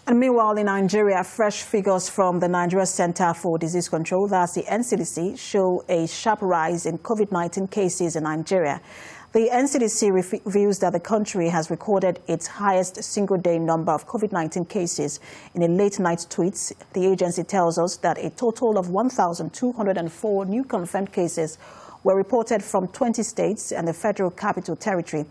And meanwhile, in Nigeria, fresh figures from the Nigeria Center for Disease Control, that's the NCDC, show a sharp rise in COVID-19 cases in Nigeria. The NCDC reveals that the country has recorded its highest single-day number of COVID-19 cases. In a late-night tweet, the agency tells us that a total of 1,204 new confirmed cases were reported from 20 states and the Federal Capital Territory.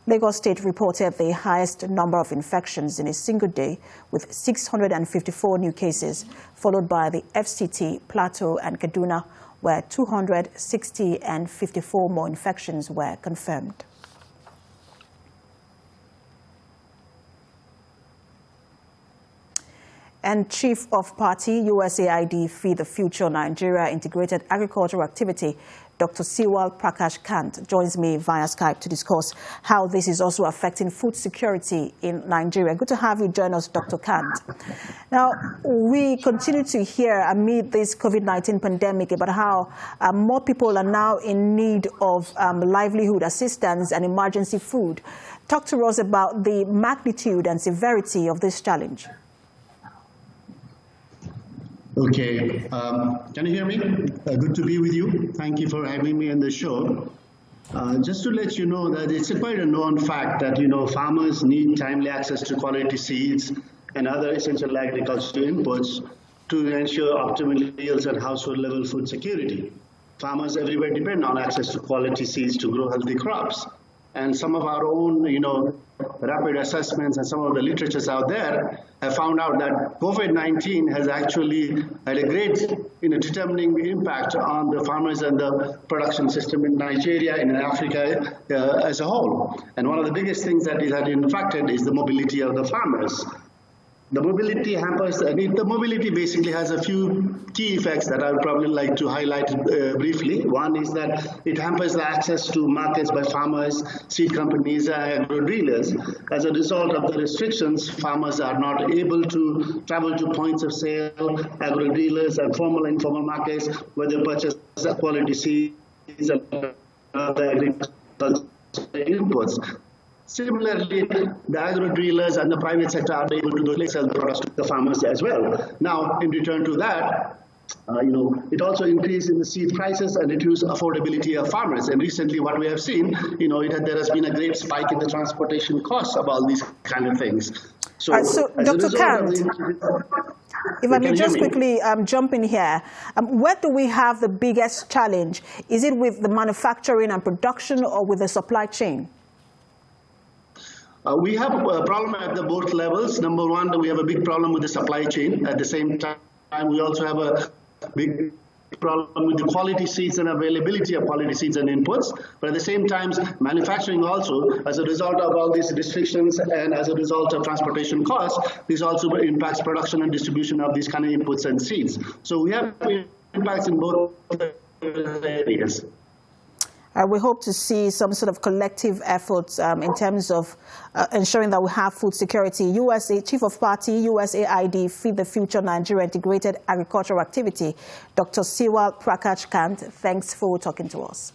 Lagos State reported the highest number of infections in a single day with 654 new cases, followed by the FCT, Plateau and Kaduna, where 260 and 54 more infections were confirmed. And Chief of Party USAID Feed the Future Nigeria Integrated Agricultural Activity, Dr. Silwa Prakash Kant, joins me via Skype to discuss how this is also affecting food security in Nigeria. Good to have you join us, Dr. Kant. Now, we continue to hear amid this COVID-19 pandemic about how more people are now in need of livelihood assistance and emergency food. Talk to us about the magnitude and severity of this challenge. Okay, can you hear me? Good to be with you. Thank you for having me on the show. Just to let you know that it's quite a known fact that, farmers need timely access to quality seeds and other essential agricultural inputs to ensure optimal yields and household level food security. Farmers everywhere depend on access to quality seeds to grow healthy crops. And some of our own, rapid assessments and some of the literatures out there have found out that COVID-19 has actually had a great, determining impact on the farmers and the production system in Nigeria and in Africa as a whole. And one of the biggest things that it had impacted is the mobility of the farmers. The mobility hampers, and the mobility basically has a few key effects that I would probably like to highlight briefly. One is that it hampers the access to markets by farmers, seed companies, agro-dealers. As a result of the restrictions, farmers are not able to travel to points of sale, agro-dealers, and formal and informal markets where they purchase quality seeds and other agricultural inputs. Similarly, the agro-dealers and the private sector are able to sell the products to the farmers as well. Now, in return to that, it also increased in the seed prices and reduced affordability of farmers. And recently, what we have seen, there has been a great spike in the transportation costs of all these kind of things. So, Dr. Kant, if I may just quickly jump in here, where do we have the biggest challenge? Is it with the manufacturing and production or with the supply chain? We have a problem at both levels. Number one, we have a big problem with the supply chain. At the same time, we also have a big problem with the quality seeds and availability of quality seeds and inputs. But at the same time, manufacturing also, as a result of all these restrictions and as a result of transportation costs, this also impacts production and distribution of these kind of inputs and seeds. So we have impacts in both areas. We hope to see some sort of collective efforts in terms of ensuring that we have food security. Chief of Party, USAID Feed the Future Nigeria Integrated Agricultural Activity, Dr. Silwa Prakash Kant, thanks for talking to us.